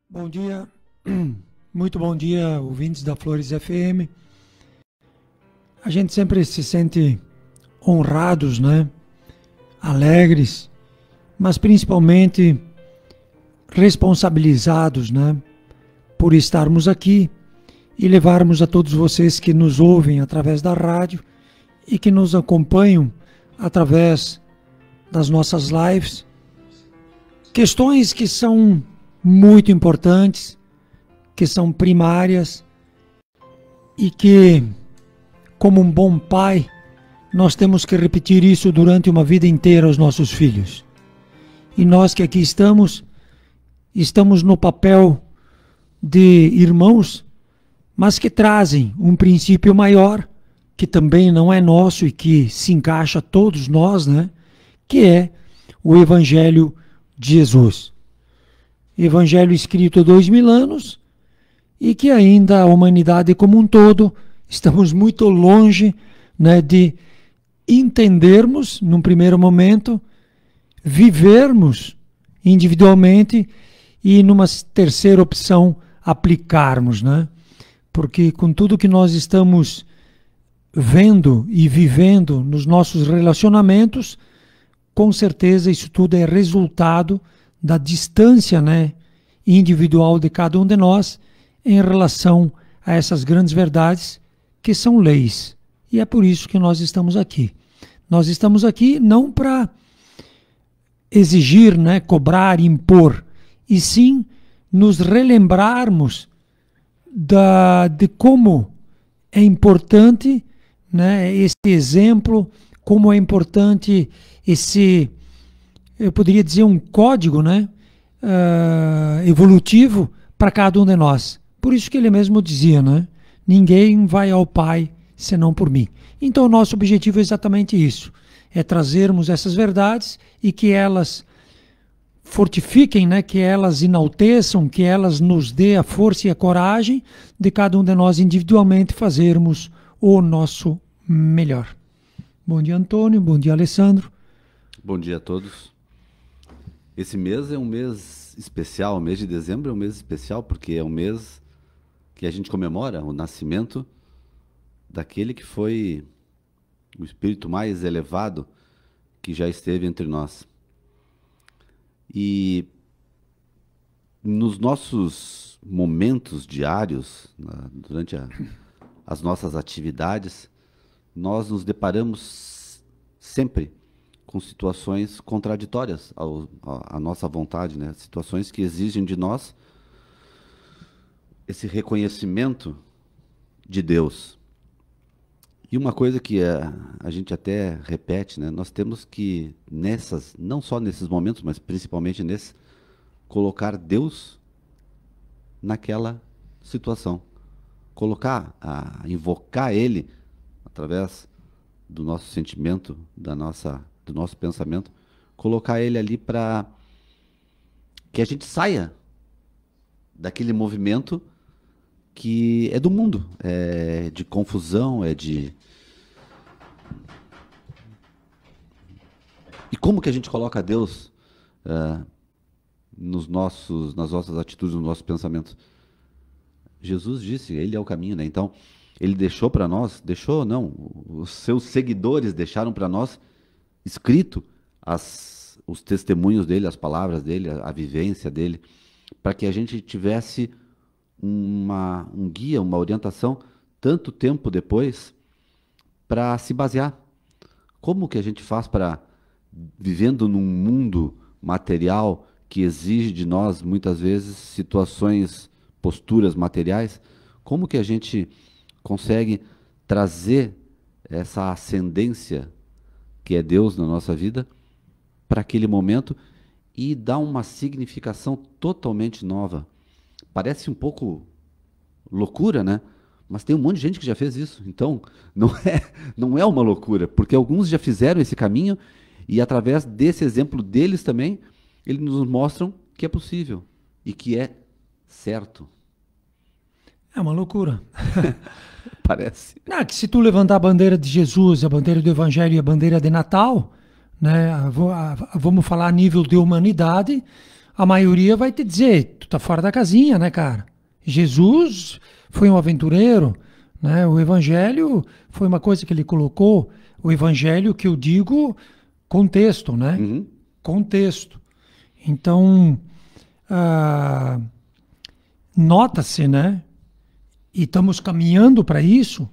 Bom dia, muito bom dia, ouvintes da Flores FM. A gente sempre se sente honrados, né? Alegres, mas principalmente responsabilizados, né? Por estarmos aqui e levarmos a todos vocês que nos ouvem através da rádio e que nos acompanham através das nossas lives, questões que são muito importantes, que são primárias e que, como um bom pai, nós temos que repetir isso durante uma vida inteira aos nossos filhos. E nós que aqui estamos no papel de irmãos, mas que trazem um princípio maior, que também não é nosso e que se encaixa a todos nós, né? Que é o Evangelho de Jesus. Evangelho escrito há 2000 anos e que ainda a humanidade como um todo estamos muito longe, né, de entendermos num primeiro momento, vivermos individualmente e numa terceira opção aplicarmos, né? Porque com tudo que nós estamos vendo e vivendo nos nossos relacionamentos, com certeza isso tudo é resultado da distância, né, individual de cada um de nós em relação a essas grandes verdades que são leis. E é por isso que nós estamos aqui. Nós estamos aqui não para exigir, né, cobrar, impor, e sim nos relembrarmos de como é importante, né, esse exemplo, como é importante esse, eu poderia dizer, um código, né, evolutivo para cada um de nós. Por isso que ele mesmo dizia, né, ninguém vai ao Pai senão por mim. Então o nosso objetivo é exatamente isso, é trazermos essas verdades e que elas fortifiquem, né, que elas enalteçam, que elas nos dê a força e a coragem de cada um de nós individualmente fazermos o nosso melhor. Bom dia, Antônio. Bom dia, Alessandro. Bom dia a todos. Esse mês é um mês especial, o mês de dezembro é um mês especial porque é um mês que a gente comemora o nascimento daquele que foi o espírito mais elevado que já esteve entre nós. E nos nossos momentos diários, durante as nossas atividades, nós nos deparamos sempre com situações contraditórias à nossa vontade, né? Situações que exigem de nós esse reconhecimento de Deus. E uma coisa que a gente até repete, né? Nós temos que, não só nesses momentos, mas principalmente nesse, colocar Deus naquela situação. Invocar Ele através do nosso sentimento, do nosso pensamento, colocar Ele ali para que a gente saia daquele movimento que é do mundo, é de confusão, é de... E como que a gente coloca Deus nas nossas atitudes, nos nossos pensamentos? Jesus disse, Ele é o caminho, né? Então, Ele deixou para nós, os seus seguidores deixaram para nós escrito os testemunhos dele, as palavras dele, a vivência dele, para que a gente tivesse um guia, uma orientação, tanto tempo depois, para se basear. Como que a gente faz para, vivendo num mundo material que exige de nós, muitas vezes, situações, posturas materiais, como que a gente consegue trazer essa ascendência que é Deus na nossa vida para aquele momento e dar uma significação totalmente nova? Parece um pouco loucura, né? Mas tem um monte de gente que já fez isso. Então, não é uma loucura, porque alguns já fizeram esse caminho e através desse exemplo deles também, eles nos mostram que é possível e que é certo. É uma loucura. Parece. Que se tu levantar a bandeira de Jesus, a bandeira do Evangelho e a bandeira de Natal, né, vamos falar a nível de humanidade, a maioria vai te dizer, tu tá fora da casinha, né, cara? Jesus foi um aventureiro, né? O evangelho foi uma coisa que ele colocou, o evangelho que eu digo, contexto, né? Uhum. Contexto. Então, nota-se, né? E estamos caminhando para isso,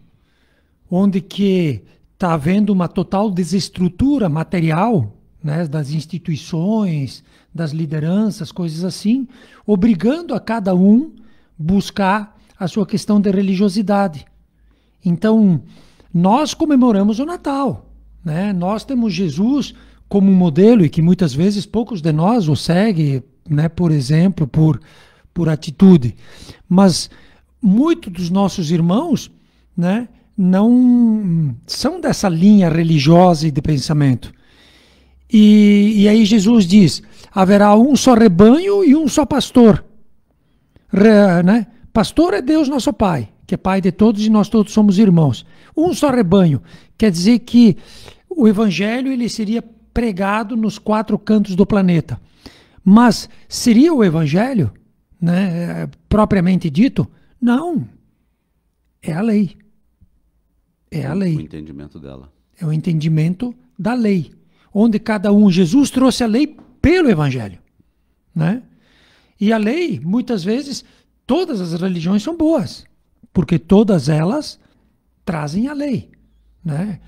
onde que está havendo uma total desestrutura material, né, das instituições, das lideranças, coisas assim, obrigando a cada um buscar a sua questão de religiosidade. Então, nós comemoramos o Natal, né? Nós temos Jesus como um modelo e que muitas vezes poucos de nós o seguem, né, por exemplo, por atitude. Mas muitos dos nossos irmãos, né, não são dessa linha religiosa e de pensamento. E aí Jesus diz, haverá um só rebanho e um só pastor. Né? Pastor é Deus nosso Pai, que é Pai de todos e nós todos somos irmãos. Um só rebanho, quer dizer que o Evangelho ele seria pregado nos 4 cantos do planeta. Mas seria o Evangelho, né, propriamente dito? Não. É a lei. É a lei. O entendimento dela. É o entendimento da lei. Onde cada um, Jesus trouxe a lei pelo Evangelho, né? E a lei, muitas vezes, todas as religiões são boas, porque todas elas trazem a lei, né?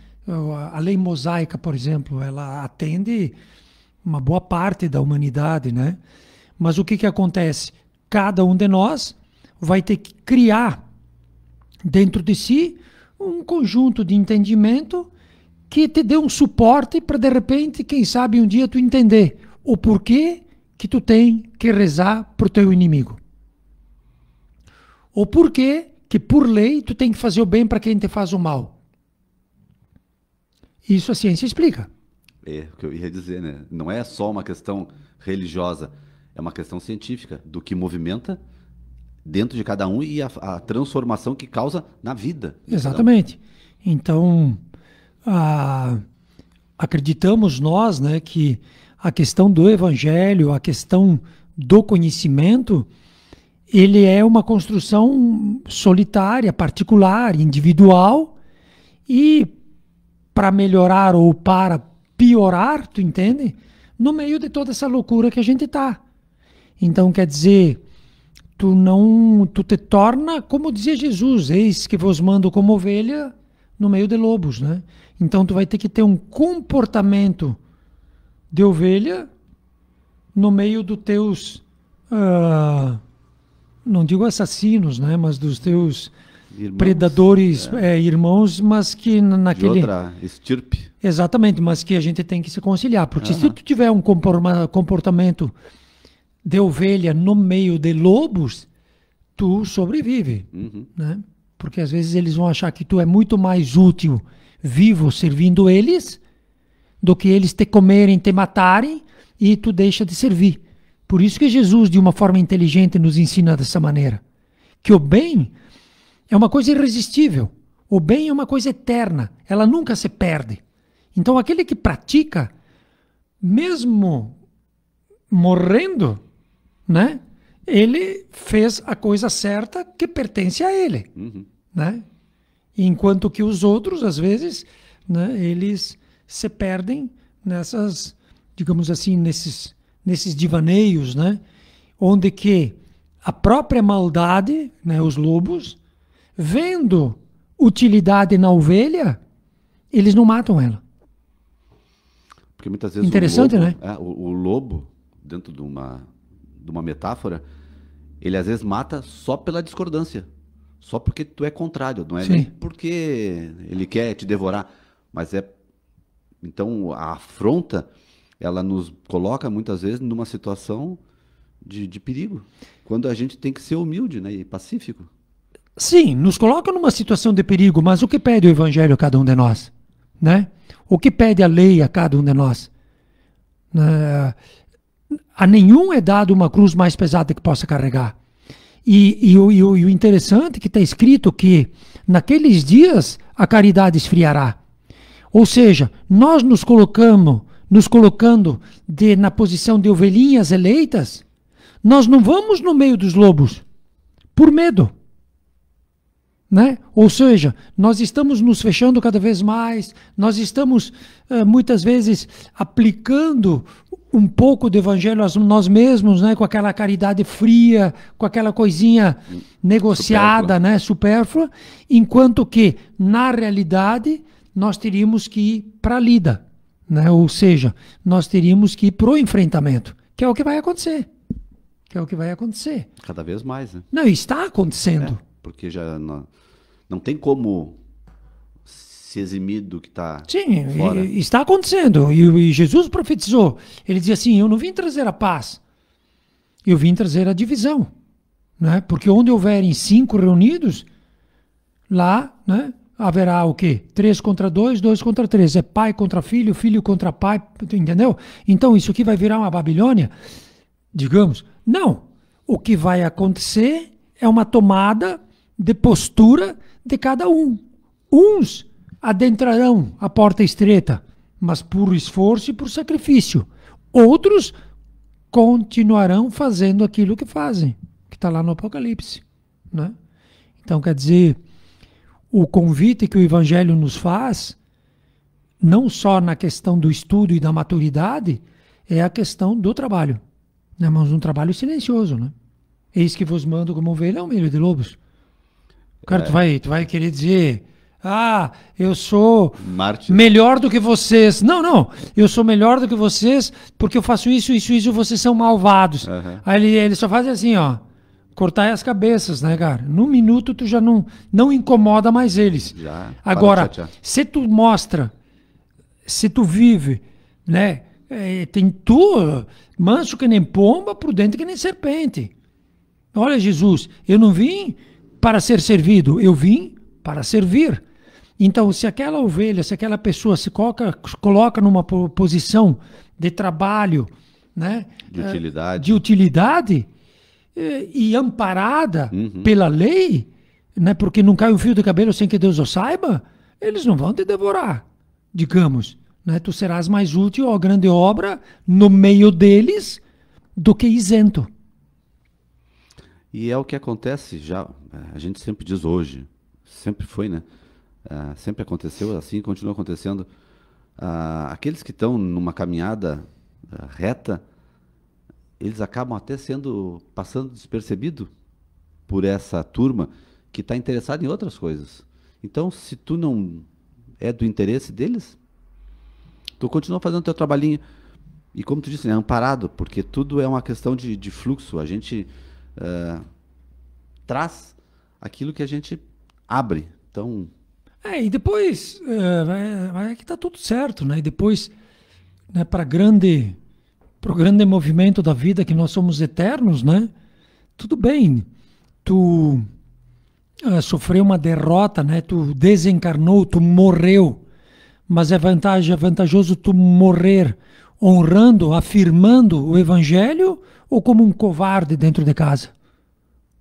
A lei mosaica, por exemplo, ela atende uma boa parte da humanidade, né? Mas o que acontece? Cada um de nós vai ter que criar dentro de si um conjunto de entendimento que te dê um suporte para, de repente, quem sabe um dia tu entender o porquê que tu tem que rezar pro teu inimigo. O porquê que, por lei, tu tem que fazer o bem para quem te faz o mal. Isso a ciência explica. É o que eu ia dizer, né? Não é só uma questão religiosa, é uma questão científica do que movimenta dentro de cada um e a transformação que causa na vida. Exatamente. Então, acreditamos nós, né, que a questão do evangelho, a questão do conhecimento, ele é uma construção solitária, particular, individual, e para melhorar ou para piorar, tu entende? No meio de toda essa loucura que a gente está. Então, quer dizer, tu te torna, como dizia Jesus, eis que vos mando como ovelha no meio de lobos, né? Então tu vai ter que ter um comportamento de ovelha no meio dos teus, não digo assassinos, né? Mas dos teus irmãos, predadores, irmãos, mas que naquele... De outra estirpe. Exatamente, mas que a gente tem que se conciliar, porque se tu tiver um comportamento de ovelha no meio de lobos, tu sobrevive, né? Porque às vezes eles vão achar que tu é muito mais útil vivo servindo eles do que eles te comerem, te matarem e tu deixa de servir. Por isso que Jesus, de uma forma inteligente, nos ensina dessa maneira. Que o bem é uma coisa irresistível. O bem é uma coisa eterna. Ela nunca se perde. Então aquele que pratica, mesmo morrendo, né? Ele fez a coisa certa que pertence a ele, né? Enquanto que os outros, às vezes, né, eles se perdem nessas, digamos assim, nesses divaneios, né? Onde que a própria maldade, né, os lobos, vendo utilidade na ovelha, eles não matam ela. Porque muitas vezes interessante, né? O lobo, dentro de uma metáfora, ele às vezes mata só pela discordância, só porque tu é contrário, não é nem porque ele quer te devorar, mas então a afronta, ela nos coloca muitas vezes numa situação de perigo, quando a gente tem que ser humilde, né, e pacífico. Sim, nos coloca numa situação de perigo, mas o que pede o evangelho a cada um de nós, né? O que pede a lei a cada um de nós? A nenhum é dado uma cruz mais pesada que possa carregar. E o interessante é que está escrito que naqueles dias a caridade esfriará. Ou seja, nós nos colocando na posição de ovelhinhas eleitas, nós não vamos no meio dos lobos por medo. Né? Ou seja, nós estamos nos fechando cada vez mais, nós estamos muitas vezes aplicando um pouco do evangelho a nós mesmos, né? Com aquela caridade fria, com aquela coisinha negociada, supérflua. Né? Supérflua, enquanto que, na realidade, nós teríamos que ir para a lida, né? Ou seja, nós teríamos que ir para o enfrentamento, que é o que vai acontecer. Cada vez mais, né? Não, está acontecendo. Porque já não tem como se eximir do que está fora. Sim, está acontecendo. E Jesus profetizou. Ele dizia assim, eu não vim trazer a paz, eu vim trazer a divisão. Né? Porque onde houverem 5 reunidos, lá, né, haverá o quê? 3 contra 2, 2 contra 3. É pai contra filho, filho contra pai, entendeu? Então isso aqui vai virar uma Babilônia, digamos. Não. O que vai acontecer é uma tomada de postura de cada um. Uns adentrarão a porta estreita, mas por esforço e por sacrifício. Outros continuarão fazendo aquilo que fazem, que está lá no Apocalipse. Né? Então, quer dizer, o convite que o Evangelho nos faz, não só na questão do estudo e da maturidade, é a questão do trabalho. Né? Mas um trabalho silencioso. Né? Eis que vos mando como ovelha ao meio de lobos. Cara, tu vai querer dizer, eu sou melhor do que vocês. Não, eu sou melhor do que vocês porque eu faço isso, vocês são malvados. Uhum. Aí ele só faz assim, ó, cortar as cabeças, né, cara? Num minuto tu já não incomoda mais eles. Já, agora, se tu mostra, se tu vive, né, tem tu, manso que nem pomba, prudente que nem serpente. Olha, Jesus, eu não vim para ser servido, eu vim para servir. Então, se aquela ovelha, se aquela pessoa se coloca numa posição de trabalho, né, de utilidade e amparada pela lei, né, porque não cai um fio de cabelo sem que Deus o saiba, eles não vão te devorar, digamos. Né, tu serás mais útil à grande obra no meio deles do que isento. E é o que acontece já, a gente sempre diz hoje, sempre foi, né? Sempre aconteceu assim, continua acontecendo. Aqueles que estão numa caminhada reta, eles acabam até passando despercebido por essa turma que está interessada em outras coisas. Então, se tu não é do interesse deles, tu continua fazendo o teu trabalhinho. E como tu disse, né, amparado, porque tudo é uma questão de fluxo. A gente traz aquilo que a gente abre. Então... e depois que está tudo certo, né? E depois, né, para o grande movimento da vida, que nós somos eternos, né? Tudo bem, tu sofreu uma derrota, né? Tu desencarnou, tu morreu, mas é vantajoso tu morrer honrando, afirmando o Evangelho ou como um covarde dentro de casa,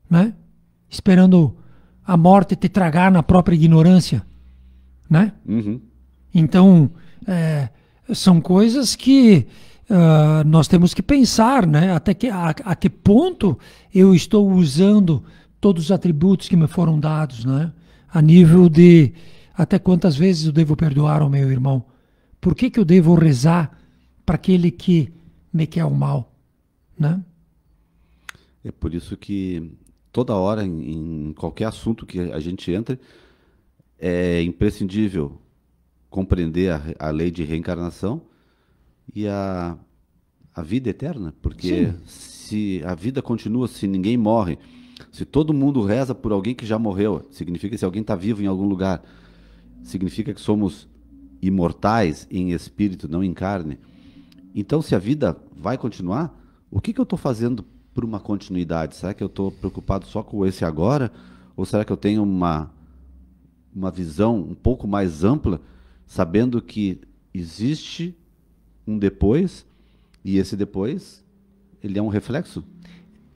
né? Esperando a morte te tragar na própria ignorância, né? Uhum. Então, são coisas que nós temos que pensar, né? Até a que ponto eu estou usando todos os atributos que me foram dados, né? A nível de até quantas vezes eu devo perdoar ao meu irmão? Por que eu devo rezar para aquele que me quer o mal, né? É por isso que toda hora, em qualquer assunto que a gente entre, é imprescindível compreender a lei de reencarnação e a vida eterna, porque se a vida continua, se ninguém morre, se todo mundo reza por alguém que já morreu, significa que se alguém está vivo em algum lugar, significa que somos imortais em espírito, não em carne. Então, se a vida vai continuar, o que eu estou fazendo por uma continuidade? Será que eu estou preocupado só com esse agora? Ou será que eu tenho uma visão um pouco mais ampla, sabendo que existe um depois, e esse depois, ele é um reflexo?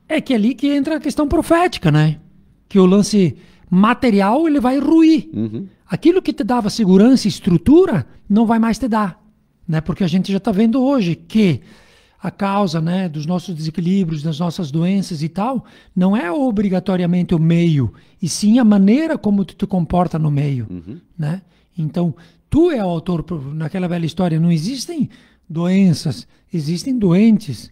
É que é ali que entra a questão profética, né? Que o lance material, ele vai ruir. Uhum. Aquilo que te dava segurança e estrutura, não vai mais te dar, né? Porque a gente já está vendo hoje que a causa, né, dos nossos desequilíbrios, das nossas doenças e tal, não é obrigatoriamente o meio, e sim a maneira como tu te comporta no meio, né? Então, tu é o autor, naquela velha história, não existem doenças, existem doentes,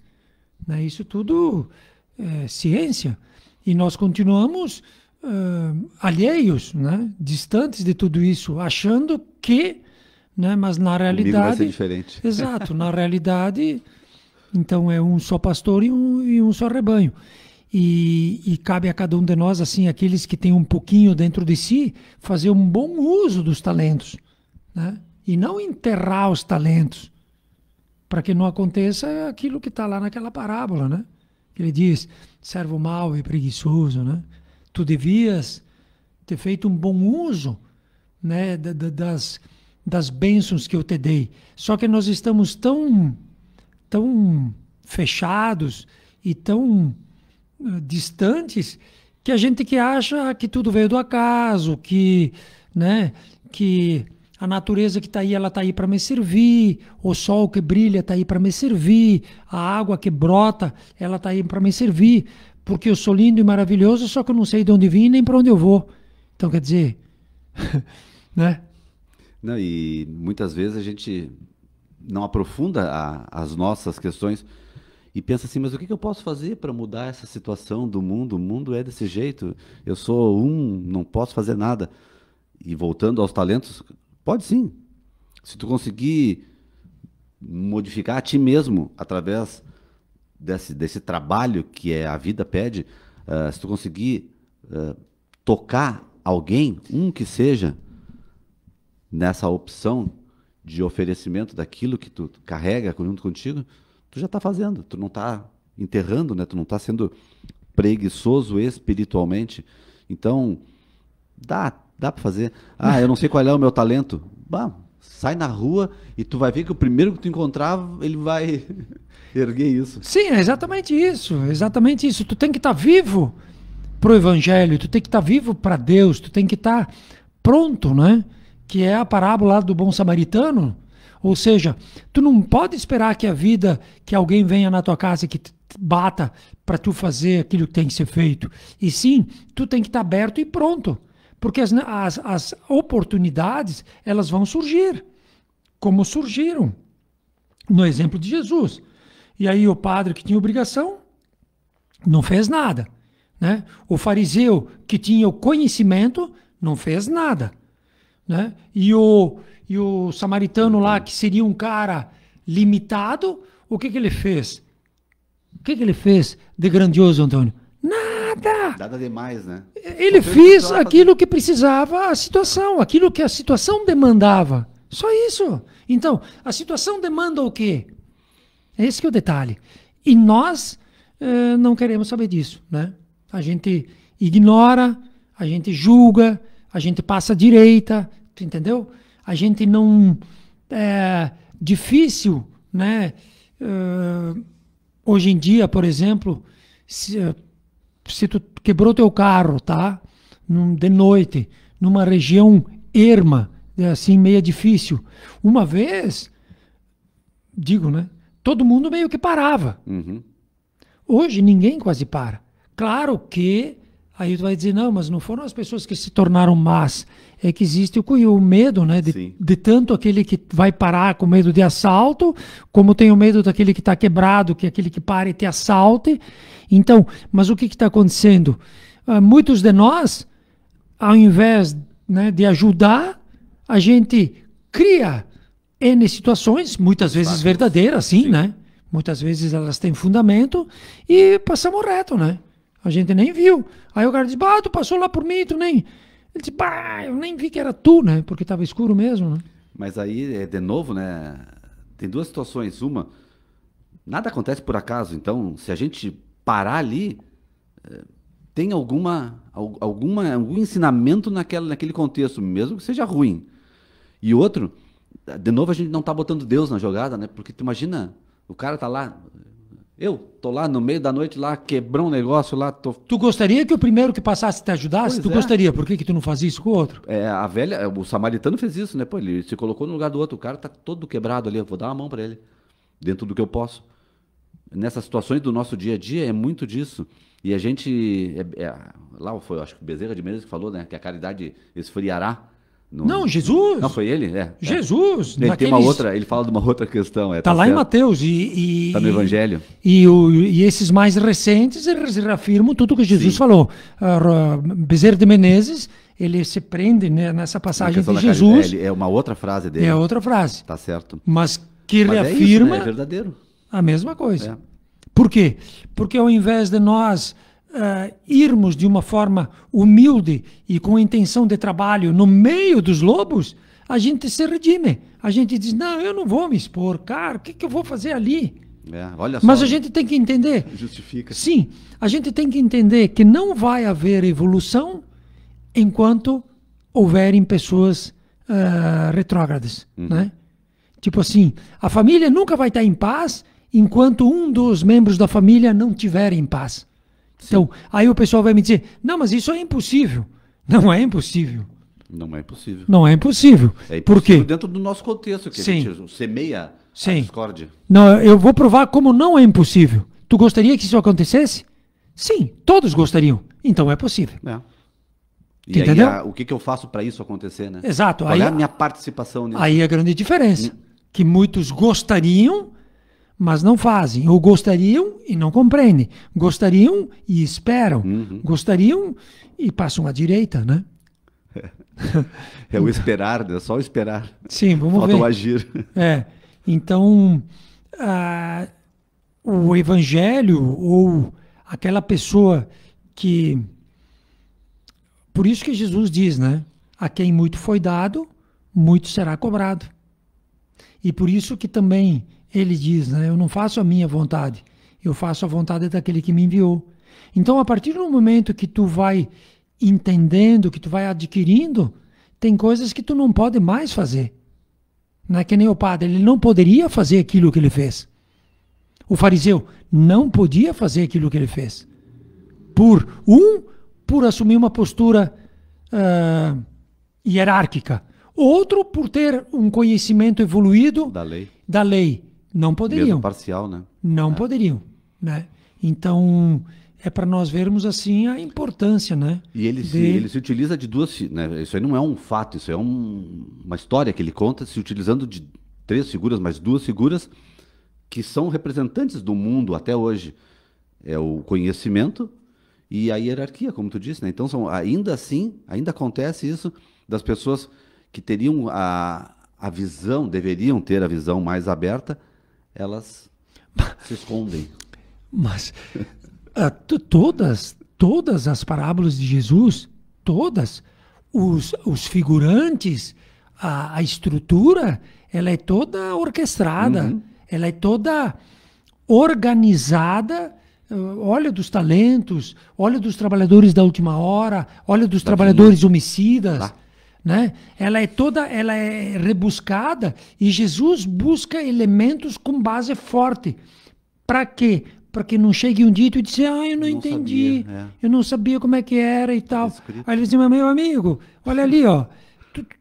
né? Isso tudo é ciência, e nós continuamos alheios, né, distantes de tudo isso, achando que, né, mas na realidade... Comigo vai ser diferente. Exato, na realidade... Então é um só pastor e um só rebanho. E cabe a cada um de nós, assim, aqueles que têm um pouquinho dentro de si, fazer um bom uso dos talentos, né? E não enterrar os talentos, para que não aconteça aquilo que está lá naquela parábola, né? Que ele diz, servo mau e preguiçoso, né? Tu devias ter feito um bom uso, né, das bênçãos que eu te dei. Só que nós estamos tão fechados e tão distantes que a gente que acha que tudo veio do acaso, que, né, que a natureza que está aí, ela está aí para me servir, o sol que brilha está aí para me servir, a água que brota, ela está aí para me servir, porque eu sou lindo e maravilhoso, só que eu não sei de onde vim nem para onde eu vou. Então, quer dizer, né? Não, e muitas vezes a gente não aprofunda as nossas questões e pensa assim, mas o que eu posso fazer para mudar essa situação do mundo? O mundo é desse jeito, eu sou não posso fazer nada. E voltando aos talentos, pode sim. Se tu conseguir modificar a ti mesmo através desse trabalho que a vida pede, se tu conseguir tocar alguém, que seja, nessa opção de oferecimento daquilo que tu carrega junto contigo, tu já está fazendo, tu não está enterrando, né? Tu não está sendo preguiçoso espiritualmente. Então, dá para fazer. Ah, eu não sei qual é o meu talento. Bah, sai na rua e tu vai ver que o primeiro que tu encontrar, ele vai erguer isso. Sim, é exatamente isso, exatamente isso. Tu tem que estar vivo para o Evangelho, tu tem que estar vivo para Deus, tu tem que estar pronto, né? Que é a parábola do bom samaritano. Ou seja, tu não pode esperar que a vida, que alguém venha na tua casa e que te bata para tu fazer aquilo que tem que ser feito. E sim, tu tem que estar aberto e pronto. Porque as oportunidades, elas vão surgir, como surgiram no exemplo de Jesus. E aí o padre que tinha obrigação não fez nada, né? O fariseu que tinha o conhecimento não fez nada, né? E o samaritano lá, que seria um cara limitado, o que ele fez? O que ele fez de grandioso, Antônio? Nada! Nada demais, né? Ele fez aquilo que precisava a situação, aquilo que a situação demandava. Só isso. Então, a situação demanda o quê? Esse que é o detalhe. E nós não queremos saber disso, né? A gente ignora, a gente julga, a gente passa à direita, entendeu? A gente não... É difícil, né? Hoje em dia, por exemplo, se tu quebrou teu carro, tá? De noite, numa região erma, assim, meio difícil. Uma vez, digo, né? Todo mundo meio que parava. Uhum. Hoje ninguém quase para. Claro que aí tu vai dizer, não, mas não foram as pessoas que se tornaram más. É que existe o medo, né? De tanto aquele que vai parar com medo de assalto, como tem o medo daquele que está quebrado, que é aquele que para e te assalte. Então, mas o que está acontecendo? Muitos de nós, ao invés, né, de ajudar, a gente cria N situações, muitas vezes verdadeiras, sim, né? Muitas vezes elas têm fundamento e passamos reto, né? A gente nem viu. Aí o cara diz, tu passou lá por mim, tu nem... Ele diz, eu nem vi que era tu, né? Porque estava escuro mesmo, né? Mas aí, de novo, né? Tem duas situações. Uma, nada acontece por acaso. Então, se a gente parar ali, tem algum ensinamento naquele contexto, mesmo que seja ruim. E outro, de novo, a gente não está botando Deus na jogada, né? Porque tu imagina, o cara tá lá... Eu tô lá no meio da noite, lá, quebrou um negócio lá. Tu gostaria que o primeiro que passasse te ajudasse? Tu gostaria, por que tu não fazia isso com o outro? O samaritano fez isso, né? Pô, ele se colocou no lugar do outro, o cara tá todo quebrado ali, eu vou dar uma mão para ele, dentro do que eu posso. nessas situações do nosso dia a dia é muito disso. E a gente, lá foi, acho que o Bezerra de Menezes que falou, né, que a caridade esfriará. Não, Jesus. Não, foi ele? Jesus. Ele tem uma outra, ele fala de uma outra questão. Tá lá certo. em Mateus. Tá no Evangelho. E esses mais recentes, eles reafirmam tudo que Jesus falou. Bezerra de Menezes, ele se prende, né, nessa passagem de Jesus. É uma outra frase dele. É outra frase. Tá certo. Mas que reafirma é isso, né? É verdadeiro. a mesma coisa. Por quê? Porque ao invés de nós irmos de uma forma humilde e com intenção de trabalho no meio dos lobos, a gente se redime. A gente diz, não, eu não vou me expor, cara, o que eu vou fazer ali? Olha só, mas a gente tem que entender. Justifica. Sim, a gente tem que entender que não vai haver evolução enquanto houverem pessoas retrógradas, né? Tipo assim, a família nunca vai estar em paz enquanto um dos membros da família não estiver em paz. Sim. Então, aí o pessoal vai me dizer, não, mas isso é impossível. Não é impossível. Não é impossível. Não é impossível. É impossível por quê? Dentro do nosso contexto, que Sim. a gente semeia Sim. a discórdia. Não, eu vou provar como não é impossível. Tu gostaria que isso acontecesse? Sim, todos gostariam. Então é possível. E entendeu? aí, o que eu faço para isso acontecer, né? Exato. Qual é a minha participação nisso? Aí é a grande diferença. Que muitos gostariam, mas não fazem. Ou gostariam e não compreendem. Gostariam e esperam. Gostariam e passam à direita, né? É o esperar, é só o esperar. Sim, vamos Falta ver. o agir. Então, o evangelho ou aquela pessoa que... Por isso que Jesus diz, né? A quem muito foi dado, muito será cobrado. E por isso que também ele diz, né? Eu não faço a minha vontade, eu faço a vontade daquele que me enviou. Então, a partir do momento que tu vai entendendo, que tu vai adquirindo, tem coisas que tu não pode mais fazer. Não é que nem o padre, ele não poderia fazer aquilo que ele fez. O fariseu não podia fazer aquilo que ele fez. Por assumir uma postura hierárquica. Outro, por ter um conhecimento evoluído da lei. Não poderiam. Mesmo parcial, né? Não poderiam. Né? Então, é para nós vermos assim a importância, né? E ele se utiliza de duas... Né? Isso aí não é um fato, isso é uma história que ele conta, se utilizando de 3 figuras, mas 2 figuras que são representantes do mundo até hoje. É o conhecimento e a hierarquia, como tu disse, né? Então, ainda assim, ainda acontece isso das pessoas que teriam a visão, deveriam ter a visão mais aberta, elas se escondem. Mas todas as parábolas de Jesus, todas, os figurantes, a estrutura, ela é toda orquestrada, ela é toda organizada. Olha dos talentos, olha dos trabalhadores da última hora, olha dos trabalhadores homicidas, né? Ela é rebuscada e Jesus busca elementos com base forte. Para quê? Para que não chegue um dito e dizer, eu não entendi, eu não sabia como é que era e tal. Aí ele diz, mas meu amigo, olha ali, ó,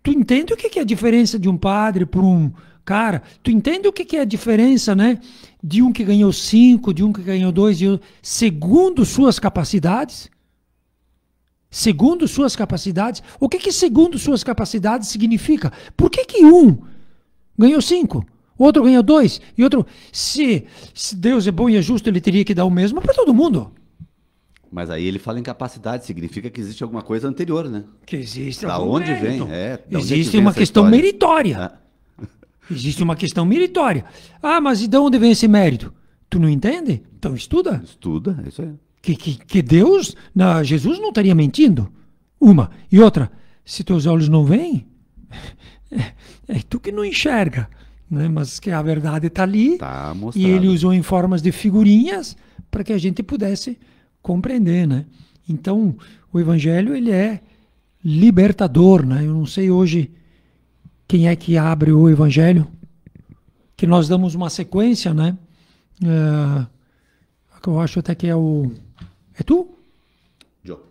tu entende o que é a diferença de um padre por um cara? Tu entende o que é a diferença, né? De um que ganhou 5, de um que ganhou 2, segundo suas capacidades? Segundo suas capacidades? O que segundo suas capacidades significa? Por que um ganhou 5, outro ganhou 2 e outro... Se Deus é bom e é justo, ele teria que dar o mesmo para todo mundo. Mas aí ele fala em capacidade, significa que existe alguma coisa anterior, né? Que existe da algum onde mérito. vem? Existe uma questão meritória. Existe uma questão meritória. Mas e de onde vem esse mérito? Tu não entende? Então estuda. Estuda, é isso aí. Que Deus, Jesus não estaria mentindo. Uma. E outra, se teus olhos não veem, é tu que não enxerga. Né? Mas que a verdade está ali. Tá mostrado. E ele usou em formas de figurinhas para que a gente pudesse compreender. Né? Então, o Evangelho ele é libertador. Né? Eu não sei hoje quem é que abre o Evangelho, que nós damos uma sequência, né? Que eu acho até que é o... É tu? Eu.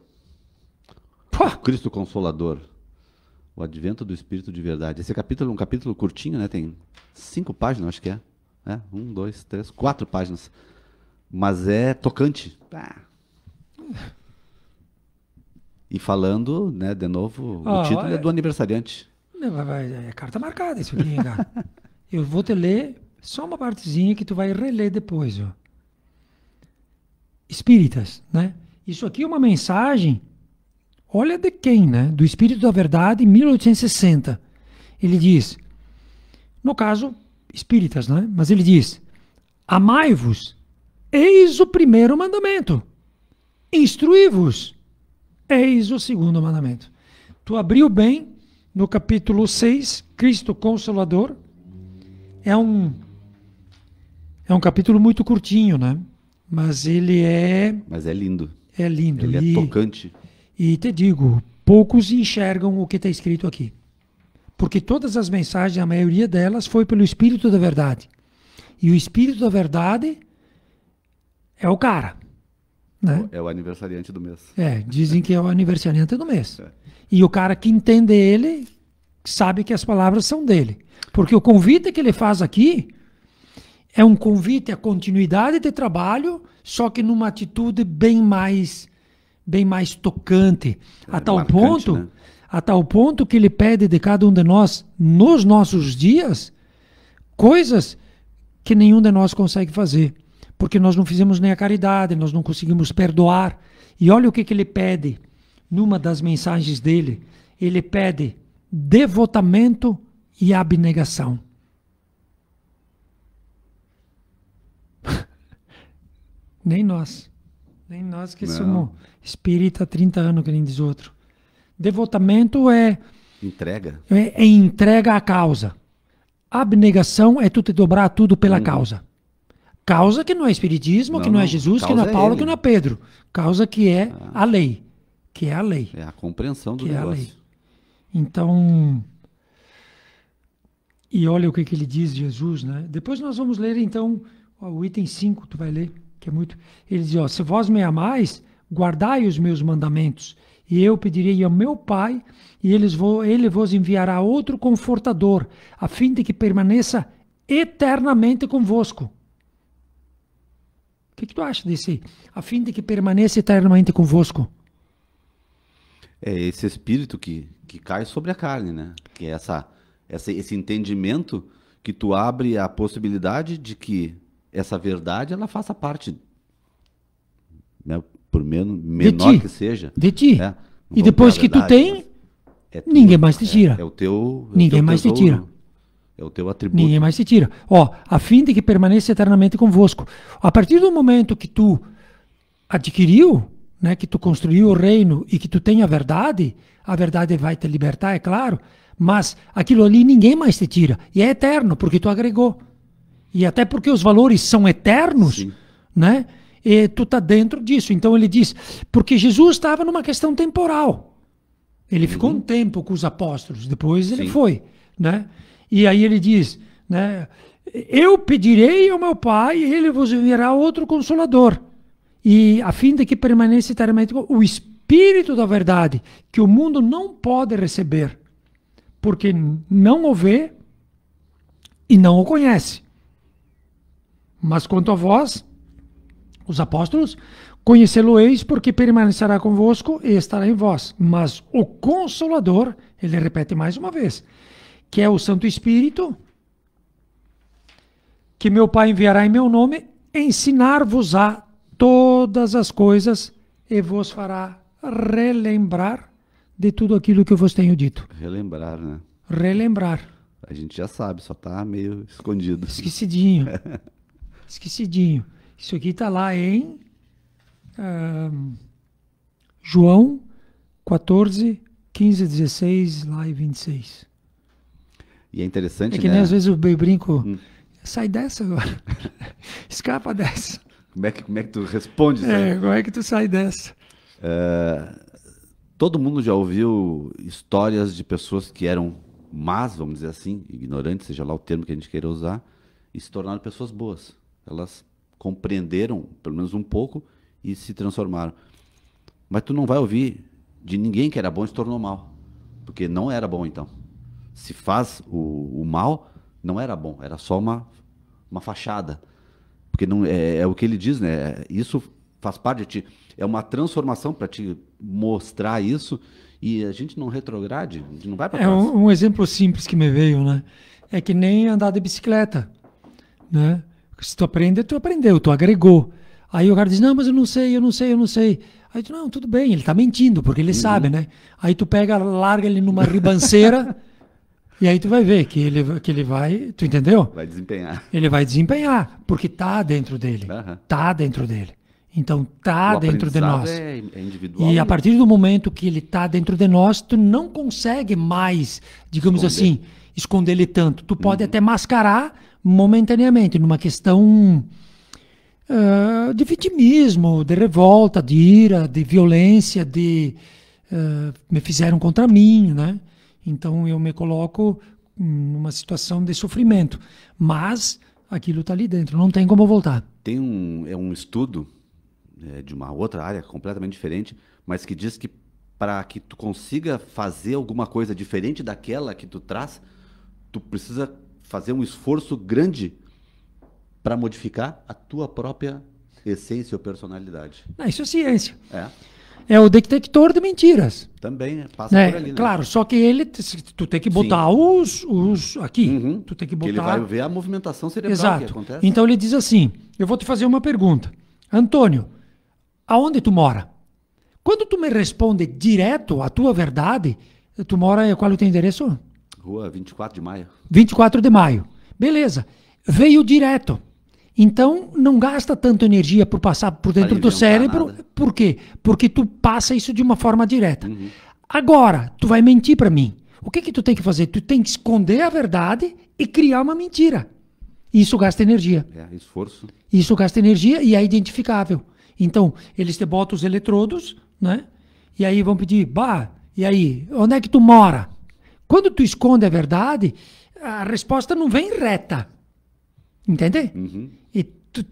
Cristo Consolador. O Advento do Espírito de Verdade. Esse capítulo é um capítulo curtinho, né? Tem 5 páginas, acho que é. 1, 2, 3, 4 páginas. mas é tocante. Ah. E falando, né, de novo, o título é do aniversariante. É carta marcada isso aqui, cara. Eu vou te ler só uma partezinha que tu vai reler depois, ó. Espíritas, né? Isso aqui é uma mensagem, olha de quem, né? Do Espírito da Verdade, em 1860. Ele diz, no caso, espíritas, né? Mas ele diz, amai-vos, eis o primeiro mandamento. Instruí-vos, eis o segundo mandamento. Tu abriu bem no capítulo 6, Cristo Consolador. É um capítulo muito curtinho, né? Mas ele é... Mas é lindo. É lindo. Ele é tocante. E te digo, poucos enxergam o que está escrito aqui. Porque todas as mensagens, a maioria delas, foi pelo Espírito da Verdade. E o Espírito da Verdade é o cara. Né? É o aniversariante do mês. Dizem que é o aniversariante do mês. É. E o cara que entende ele, sabe que as palavras são dele. Porque o convite que ele faz aqui é um convite à continuidade de trabalho, só que numa atitude bem mais tocante. A tal ponto que ele pede de cada um de nós, nos nossos dias, coisas que nenhum de nós consegue fazer. Porque nós não fizemos nem a caridade, nós não conseguimos perdoar. E olha o que ele pede numa das mensagens dele. Ele pede devotamento e abnegação. Nem nós que somos espírita há 30 anos, que nem diz outro. Devotamento é entrega. É entrega à causa. Abnegação é tu te dobrar tudo pela causa. Causa que não é espiritismo, que não é Jesus, que não é Paulo, que não é Pedro. Causa que é a lei. Que é a lei. É a compreensão do que negócio. É a lei. Então, e olha o que ele diz, Jesus, né? Depois nós vamos ler, então, o item 5, tu vai ler, que é muito... Ele diz, ó, se vós me amais, guardai os meus mandamentos, e eu pedirei ao meu Pai, e ele vos enviará outro confortador, a fim de que permaneça eternamente convosco. O que tu acha desse? A fim de que permaneça eternamente convosco. É esse espírito que cai sobre a carne, né? Que é esse entendimento que tu abre a possibilidade de que essa verdade ela faça parte, né, por menor que seja. De ti. Né? E depois que tu tem, ninguém mais te tira. É o teu ninguém mais te tira. É o teu atributo. Ninguém mais te tira. Ó, a fim de que permaneça eternamente convosco. A partir do momento que tu adquiriu, né, que tu construiu o reino e que tu tem a verdade vai te libertar, é claro, mas aquilo ali ninguém mais te tira. E é eterno, porque tu agregou. E até porque os valores são eternos, sim, né? E tu está dentro disso. Então ele diz, porque Jesus estava numa questão temporal. Ele ficou um tempo com os apóstolos, depois ele foi, né? E aí ele diz, né? Eu pedirei ao meu Pai e ele vos enviará outro Consolador. E a fim de que permaneça eternamente o Espírito da Verdade, que o mundo não pode receber, porque não o vê e não o conhece. Mas quanto a vós, os apóstolos, conhecê-lo-eis porque permanecerá convosco e estará em vós. Mas o Consolador, ele repete mais uma vez, que é o Santo Espírito, que meu Pai enviará em meu nome, ensinar-vos-á todas as coisas e vos fará relembrar de tudo aquilo que eu vos tenho dito. Relembrar, né? Relembrar. A gente já sabe, só está meio escondido. Esquecidinho. Esquecidinho. Isso aqui está lá em João 14, 15, 16, lá e 26. E é interessante, né? É que nem às vezes eu brinco, sai dessa agora. Escapa dessa. Como é que tu responde isso aí? Como é que tu sai dessa? Todo mundo já ouviu histórias de pessoas que eram más, vamos dizer assim, ignorantes, seja lá o termo que a gente queira usar, e se tornaram pessoas boas. Elas compreenderam, pelo menos um pouco, e se transformaram. Mas tu não vai ouvir de ninguém que era bom e se tornou mal. Porque não era bom, então. Se faz o mal, não era bom, era só uma fachada. Porque não é o que ele diz, né? Isso faz parte de ti. É uma transformação para te mostrar isso e a gente não retrograde, a gente não vai para É trás. um exemplo simples que me veio, né? É que nem andar de bicicleta, né? Se tu aprende, tu aprendeu, tu agregou. Aí o cara diz, não, mas eu não sei, eu não sei, eu não sei. Aí tu, não, tudo bem, ele tá mentindo, porque ele sabe, né? Aí tu pega, larga ele numa ribanceira e aí tu vai ver que ele vai, tu entendeu? Vai desempenhar. Ele vai desempenhar, porque tá dentro dele. Aham. Tá dentro dele. Então tá O dentro de aprendizado nós. é individual. E a partir do momento que ele está dentro de nós, tu não consegue mais, digamos Esconder. assim, esconder ele tanto. Tu pode até mascarar momentaneamente, numa questão de vitimismo, de revolta, de ira, de violência, de me fizeram contra mim, né? Então eu me coloco numa situação de sofrimento. Mas aquilo está ali dentro, não tem como voltar. Tem um estudo de uma outra área completamente diferente, mas que diz que para que tu consiga fazer alguma coisa diferente daquela que tu traz, tu precisa fazer um esforço grande para modificar a tua própria essência ou personalidade. Não, isso é ciência. É, É o detector de mentiras. também passa Né? por ali, né? Claro, só que ele, tu tem que botar os aqui. Uhum. Tu tem que Que ele botar. vai ver a movimentação cerebral que Exato. acontece. Então ele diz assim: eu vou te fazer uma pergunta. Antônio, aonde tu mora? Quando tu me responde direto a tua verdade, tu mora, qual é o teu endereço? Rua 24 de maio. 24 de maio. Beleza. Veio direto. Então, não gasta tanto energia por passar por dentro do inventar cérebro. nada. Por quê? Porque tu passa isso de uma forma direta. Agora, tu vai mentir para mim. O que tu tem que fazer? Tu tem que esconder a verdade e criar uma mentira. Isso gasta energia. É, esforço. Isso gasta energia e é identificável. Então, eles te botam os eletrodos, né? E aí vão pedir, bah, e aí, onde é que tu mora? Quando tu esconde a verdade, a resposta não vem reta. Entende? E tu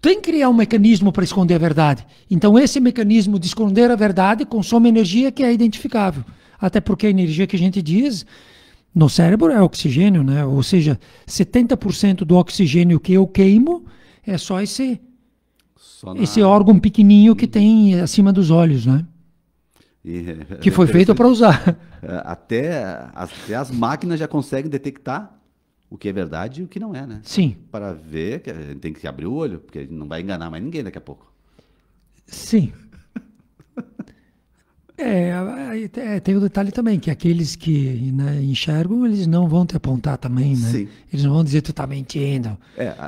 tem que criar um mecanismo para esconder a verdade. Então, esse mecanismo de esconder a verdade consome energia que é identificável. Até porque a energia que a gente diz no cérebro é oxigênio, né? Ou seja, 70% do oxigênio que eu queimo é só esse órgão pequenininho que tem acima dos olhos, né? Que foi feito para usar. Até as máquinas já conseguem detectar o que é verdade e o que não é, né? Sim. Para ver que a gente tem que abrir o olho, porque a gente não vai enganar mais ninguém daqui a pouco. Sim. Tem o detalhe também, que aqueles que, né, enxergam, eles não vão te apontar também, né? Sim. Eles não vão dizer que tu tá mentindo.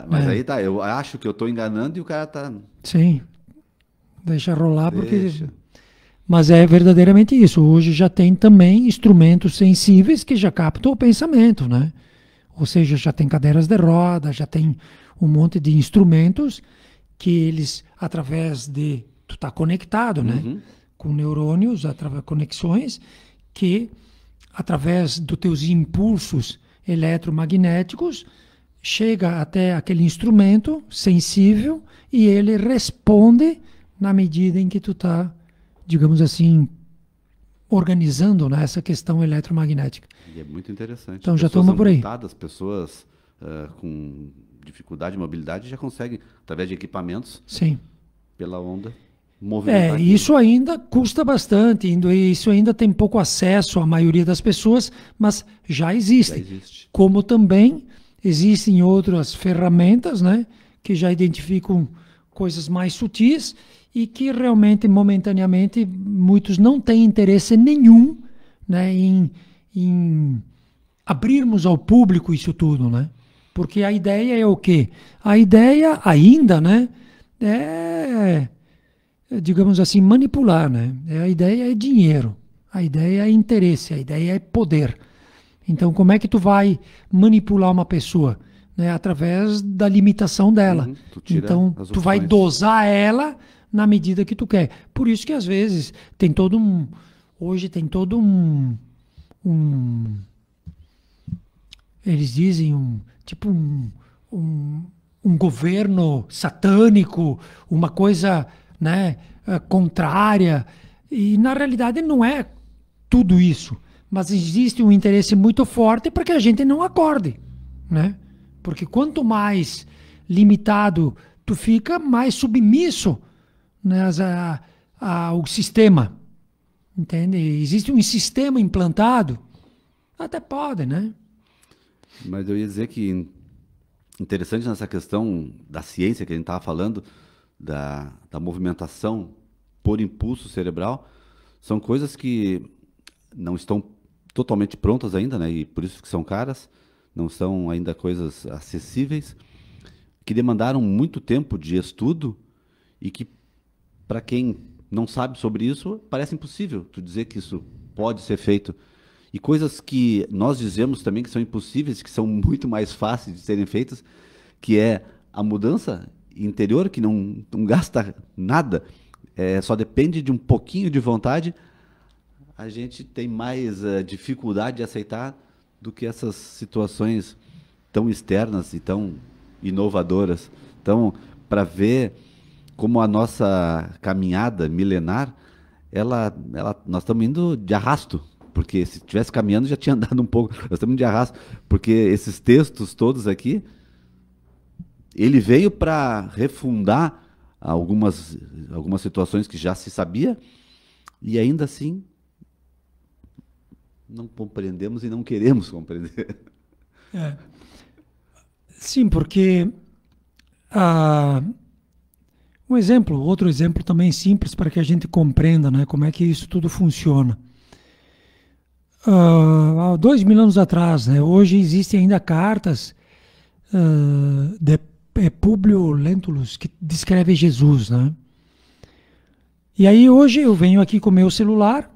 Mas aí tá, eu acho que eu tô enganando e o cara tá... Sim. Deixa rolar, porque... Deixa. Mas é verdadeiramente isso. Hoje já tem também instrumentos sensíveis que já captam o pensamento, né? Ou seja, já tem cadeiras de roda, já tem um monte de instrumentos que eles, através de... Tu tá conectado, né? Com neurônios, através de conexões, que através dos teus impulsos eletromagnéticos chega até aquele instrumento sensível e ele responde na medida em que tu tá, digamos assim, organizando, né, essa questão eletromagnética. E é muito interessante. Então já Pessoas estamos por aí. amputadas, pessoas com dificuldade de mobilidade já conseguem, através de equipamentos, Sim. pela onda, movimentar. aquilo. Isso ainda custa bastante, isso ainda tem pouco acesso à maioria das pessoas, mas já existe. Já existe. Como também existem outras ferramentas, né, que já identificam coisas mais sutis e que realmente, momentaneamente, muitos não têm interesse nenhum, né, em abrirmos ao público isso tudo, né? Porque a ideia é o quê? A ideia ainda, né, digamos assim, manipular, né? A ideia é dinheiro, a ideia é interesse, a ideia é poder. Então, como é que tu vai manipular uma pessoa? Né? Através da limitação dela. Tu tira Então, as tu vai opções. dosar ela na medida que tu quer. Por isso que, às vezes, tem todo um... Hoje tem todo um eles dizem um governo satânico, uma coisa, né, contrária, e na realidade não é tudo isso, mas existe um interesse muito forte para que a gente não acorde, né? Porque quanto mais limitado tu fica mais submisso, né, ao sistema. Entende? Existe um sistema implantado? Até pode, né? Mas eu ia dizer que interessante nessa questão da ciência que a gente estava falando, da movimentação por impulso cerebral, são coisas que não estão totalmente prontas ainda, né? E por isso que são caras, não são ainda coisas acessíveis, que demandaram muito tempo de estudo e que, para quem não sabe sobre isso, parece impossível tu dizer que isso pode ser feito. E coisas que nós dizemos também que são impossíveis, que são muito mais fáceis de serem feitas, que é a mudança interior, que não gasta nada, só depende de um pouquinho de vontade, a gente tem mais dificuldade de aceitar do que essas situações tão externas e tão inovadoras. Então, para ver como a nossa caminhada milenar, nós estamos indo de arrasto, porque se estivesse caminhando já tinha andado um pouco, nós estamos indo de arrasto, porque esses textos todos aqui, ele veio para refundar algumas situações que já se sabia, e ainda assim não compreendemos e não queremos compreender. Sim, porque outro exemplo também simples para que a gente compreenda, né, como é que isso tudo funciona. Há 2000 anos atrás, né, hoje existem ainda cartas de Públio Lentulus que descreve Jesus, né? E aí hoje eu venho aqui com o meu celular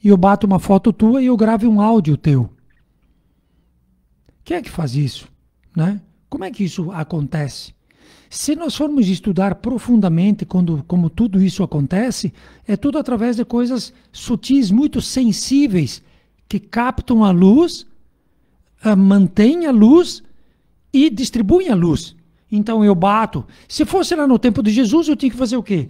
e eu bato uma foto tua e eu gravo um áudio teu. Quem é que faz isso, né? Como é que isso acontece? Se nós formos estudar profundamente como tudo isso acontece, é tudo através de coisas sutis, muito sensíveis, que captam a luz, mantêm a luz e distribuem a luz. Então eu bato. Se fosse lá no tempo de Jesus, eu tinha que fazer o quê?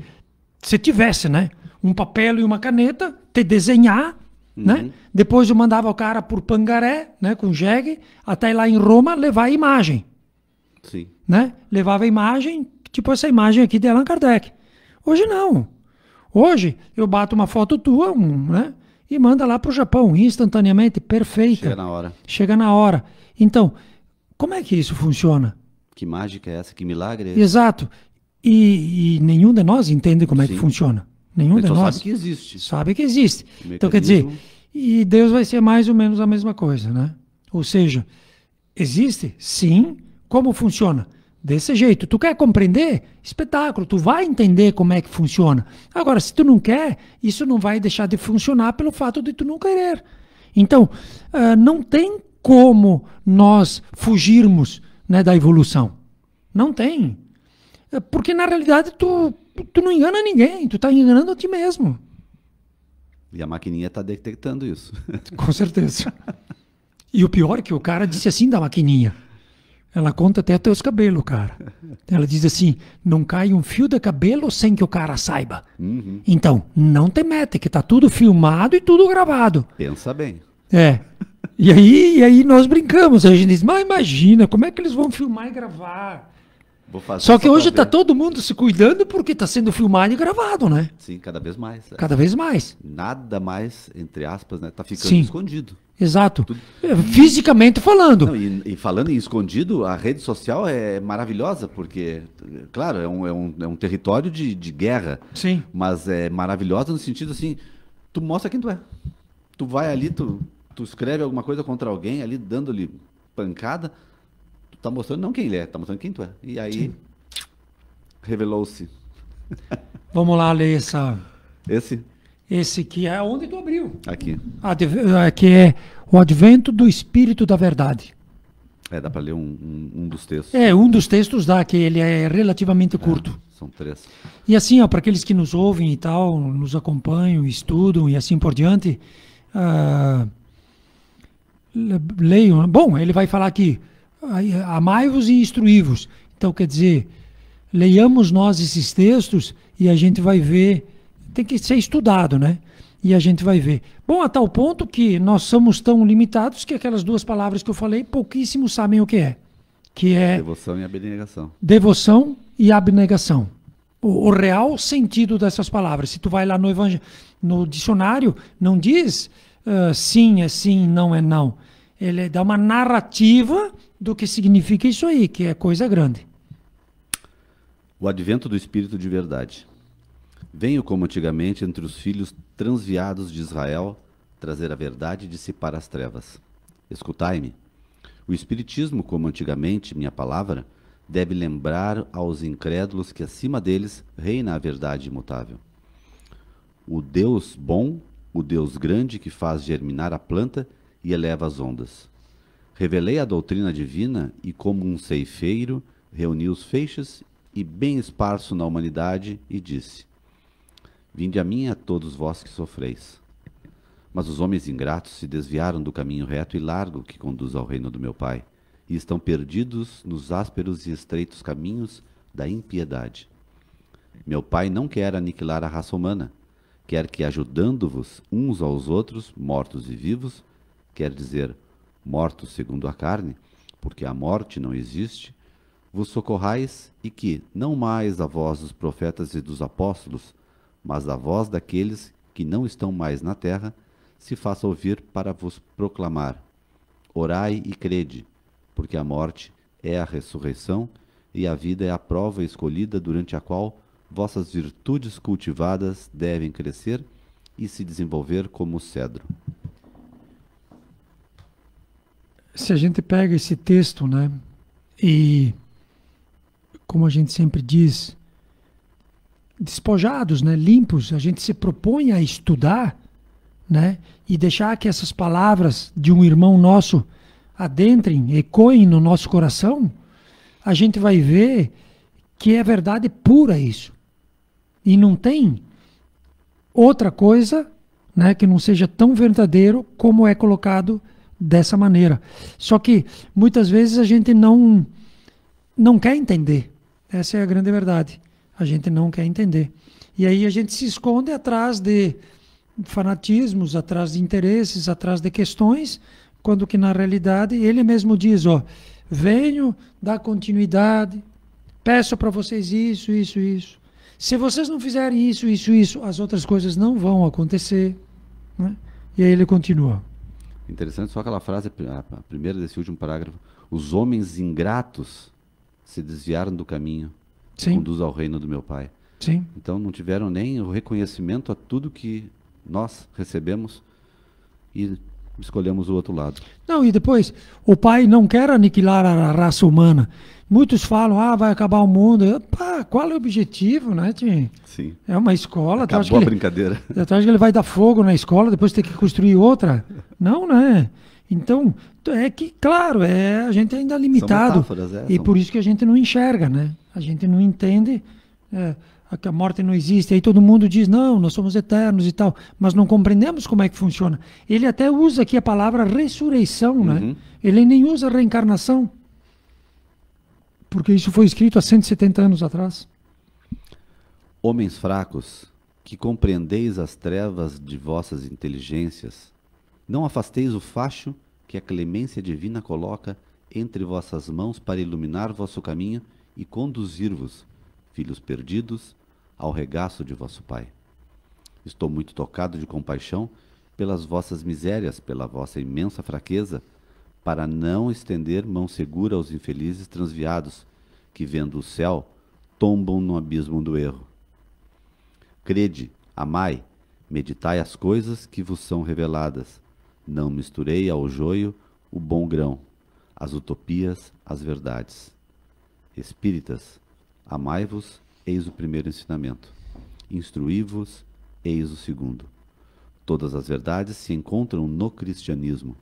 Se tivesse, né, um papel e uma caneta, te desenhar, né? Depois eu mandava o cara por Pangaré, né, com jegue, até lá em Roma levar a imagem. Sim. Né? Levava a imagem, tipo essa imagem aqui de Allan Kardec. Hoje não. Hoje eu bato uma foto tua, né, e manda lá para o Japão, instantaneamente, perfeita. Chega na hora. Chega na hora. Então, como é que isso funciona? Que mágica é essa? Que milagre é esse? Exato. E nenhum de nós entende como é que Sim. funciona. Nenhum de nós sabe que existe. sabe que existe. O Então, quer dizer, mecanismo. e Deus vai ser mais ou menos a mesma coisa, né? Ou seja, existe? Sim. Como funciona? Desse jeito. Tu quer compreender? Espetáculo. Tu vai entender como é que funciona. Agora, se tu não quer, isso não vai deixar de funcionar pelo fato de tu não querer. Então, não tem como nós fugirmos, né, da evolução. Não tem. Porque, na realidade, tu não engana ninguém. Tu está enganando a ti mesmo. E a maquininha está detectando isso. Com certeza. E o pior é que o cara disse assim da maquininha. Ela conta até teus cabelos, cara. Ela diz assim, não cai um fio de cabelo sem que o cara saiba. Uhum. Então, não te mete, que tá tudo filmado e tudo gravado. Pensa bem. E aí nós brincamos. A gente diz, mas imagina, como é que eles vão filmar e gravar? Vou fazer Só que hoje pra tá ver. todo mundo se cuidando porque tá sendo filmado e gravado, né? Sim, cada vez mais. Cada vez mais. Nada mais, entre aspas, né? Tá ficando Sim. escondido. Exato. Fisicamente falando. Não, e falando em escondido, a rede social é maravilhosa, porque, claro, é um território de guerra. Sim. Mas é maravilhosa no sentido assim, tu mostra quem tu é. Tu vai ali, tu escreve alguma coisa contra alguém ali, dando-lhe pancada, tu tá mostrando não quem ele é, tá mostrando quem tu é. E aí, Sim. revelou-se. Vamos lá ler esse que é onde tu abriu. Aqui. Que é o Advento do Espírito da Verdade. Dá para ler um dos textos. Um dos textos dá, que ele é relativamente curto. São 3. E assim, para aqueles que nos ouvem e tal, nos acompanham, estudam e assim por diante, leiam. Bom, ele vai falar aqui, amai-vos e instruí-vos. Então, quer dizer, leiamos nós esses textos e a gente vai ver, tem que ser estudado, né? E a gente vai ver. Bom, a tal ponto que nós somos tão limitados que aquelas duas palavras que eu falei, pouquíssimos sabem o que é. Que é Devoção e abnegação. devoção e abnegação. O real sentido dessas palavras. Se tu vai lá no dicionário, não diz sim é sim, não é não. Ele dá uma narrativa do que significa isso aí, que é coisa grande. O advento do Espírito de verdade. Venho como antigamente entre os filhos transviados de Israel trazer a verdade e dissipar as trevas. Escutai-me. O Espiritismo, como antigamente minha palavra, deve lembrar aos incrédulos que acima deles reina a verdade imutável. O Deus bom, o Deus grande que faz germinar a planta e eleva as ondas. Revelei a doutrina divina e, como um ceifeiro, reuni os feixes e bem esparso na humanidade e disse: Vinde a mim a todos vós que sofreis. Mas os homens ingratos se desviaram do caminho reto e largo que conduz ao reino do meu Pai, e estão perdidos nos ásperos e estreitos caminhos da impiedade. Meu Pai não quer aniquilar a raça humana, quer que, ajudando-vos uns aos outros, mortos e vivos, quer dizer, mortos segundo a carne, porque a morte não existe, vos socorrais e que, não mais a voz dos profetas e dos apóstolos, mas a voz daqueles que não estão mais na terra, se faça ouvir para vos proclamar: orai e crede, porque a morte é a ressurreição e a vida é a prova escolhida durante a qual vossas virtudes cultivadas devem crescer e se desenvolver como o cedro. Se a gente pega esse texto, né, e, como a gente sempre diz, despojados, né, limpos, a gente se propõe a estudar, né, e deixar que essas palavras de um irmão nosso adentrem, ecoem no nosso coração, a gente vai ver que é verdade pura isso. E não tem outra coisa, né, que não seja tão verdadeiro como é colocado dessa maneira. Só que muitas vezes a gente não quer entender. Essa é a grande verdade. A gente não quer entender. E aí a gente se esconde atrás de fanatismos, atrás de interesses, atrás de questões, quando que na realidade ele mesmo diz, ó, venho dar continuidade, peço para vocês isso, isso, isso. Se vocês não fizerem isso, isso, isso, as outras coisas não vão acontecer. Né? E aí ele continua. Interessante só aquela frase, a primeira desse último parágrafo. Os homens ingratos se desviaram do caminho que conduz ao reino do meu Pai. Sim. Então não tiveram nem o reconhecimento a tudo que nós recebemos e escolhemos o outro lado. Não, e depois, o Pai não quer aniquilar a raça humana. Muitos falam, vai acabar o mundo. Pá, qual é o objetivo, né, Tim? Sim. É uma escola. Acabou a brincadeira. Tu acha que ele vai dar fogo na escola, depois ter que construir outra? Não, né? Então, é que, claro, a gente ainda é limitado. São metáforas, e por isso que a gente não enxerga, né? A gente não entende que a morte não existe. Aí todo mundo diz, não, nós somos eternos e tal. Mas não compreendemos como é que funciona. Ele até usa aqui a palavra ressurreição, né? Ele nem usa reencarnação. Porque isso foi escrito há 170 anos atrás. Homens fracos, que compreendeis as trevas de vossas inteligências, não afasteis o facho que a clemência divina coloca entre vossas mãos para iluminar vosso caminho e conduzir-vos, filhos perdidos, ao regaço de vosso Pai. Estou muito tocado de compaixão pelas vossas misérias, pela vossa imensa fraqueza, para não estender mão segura aos infelizes transviados, que, vendo o céu, tombam no abismo do erro. Crede, amai, meditai as coisas que vos são reveladas. Não misturei ao joio o bom grão, as utopias, as verdades. Espíritas, amai-vos, eis o primeiro ensinamento. Instruí-vos, eis o segundo. Todas as verdades se encontram no cristianismo.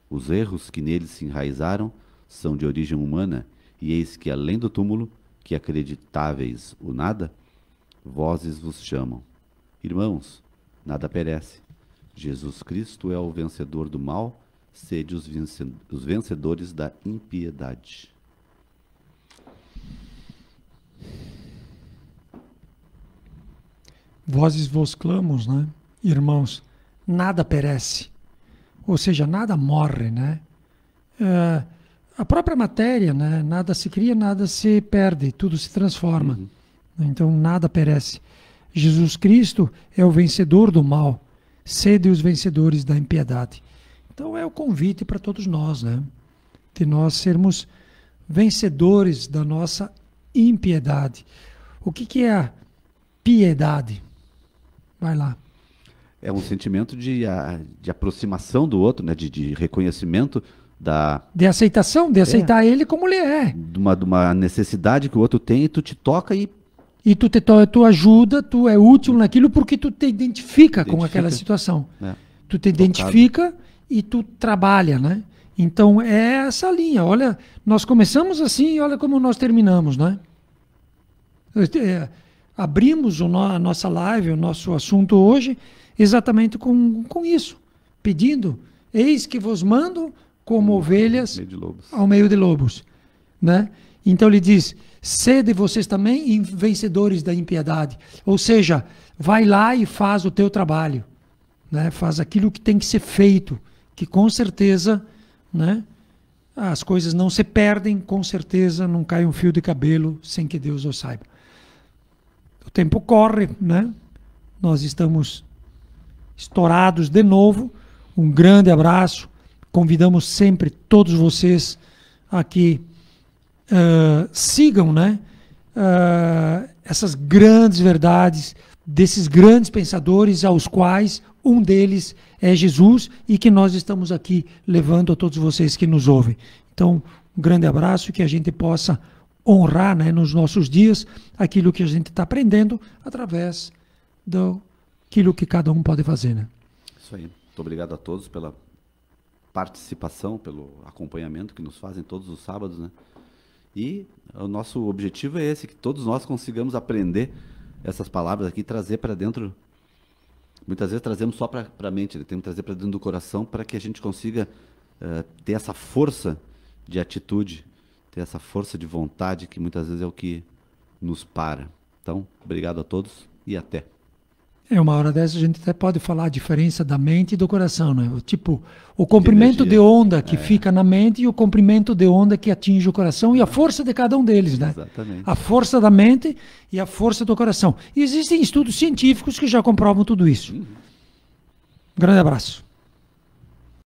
Os erros que neles se enraizaram são de origem humana, e eis que, além do túmulo, que acreditáveis o nada, vozes vos chamam. Irmãos, nada perece. Jesus Cristo é o vencedor do mal, sede os vencedores da impiedade. Vozes vos clamam, né? Irmãos, nada perece. Ou seja, nada morre, né? a própria matéria, né? Nada se cria, nada se perde, tudo se transforma. Então nada perece. Jesus Cristo é o vencedor do mal. Sede os vencedores da impiedade. Então é o convite para todos nós, né? De nós sermos vencedores da nossa impiedade. O que é a piedade? Vai lá. É um sentimento de aproximação do outro, né? De reconhecimento de aceitação, de aceitar ele como ele é. De uma necessidade que o outro tem e tu te toca e tu ajuda, tu é útil naquilo porque tu te identifica com aquela situação. Tu te identifica e tu trabalha, né? Então é essa linha. Olha, nós começamos assim e olha como nós terminamos, né? Abrimos a nossa live, o nosso assunto hoje, exatamente com isso. Pedindo, eis que vos mando como ovelhas ao meio de lobos. Né? Então ele diz, sede vocês também vencedores da impiedade. Ou seja, vai lá e faz o teu trabalho. Né? Faz aquilo que tem que ser feito. Que com certeza, né, as coisas não se perdem, com certeza não cai um fio de cabelo sem que Deus o saiba. O tempo corre, né? Nós estamos estourados de novo. Um grande abraço. Convidamos sempre todos vocês a que sigam, né, essas grandes verdades desses grandes pensadores aos quais um deles é Jesus e que nós estamos aqui levando a todos vocês que nos ouvem. Então, um grande abraço e que a gente possa honrar, né, nos nossos dias aquilo que a gente está aprendendo através daquilo que cada um pode fazer. Né? Isso aí. Muito obrigado a todos pela participação, pelo acompanhamento que nos fazem todos os sábados, né? E o nosso objetivo é esse, que todos nós consigamos aprender essas palavras aqui e trazer para dentro. Muitas vezes trazemos só para a mente, né? Temos que trazer para dentro do coração para que a gente consiga ter essa força de atitude, ter essa força de vontade que muitas vezes é o que nos para. Então, obrigado a todos e até. Uma hora dessa a gente até pode falar a diferença da mente e do coração, né? Tipo, o comprimento de onda que fica na mente e o comprimento de onda que atinge o coração e a força de cada um deles, né? Exatamente. A força da mente e a força do coração. E existem estudos científicos que já comprovam tudo isso. Grande abraço.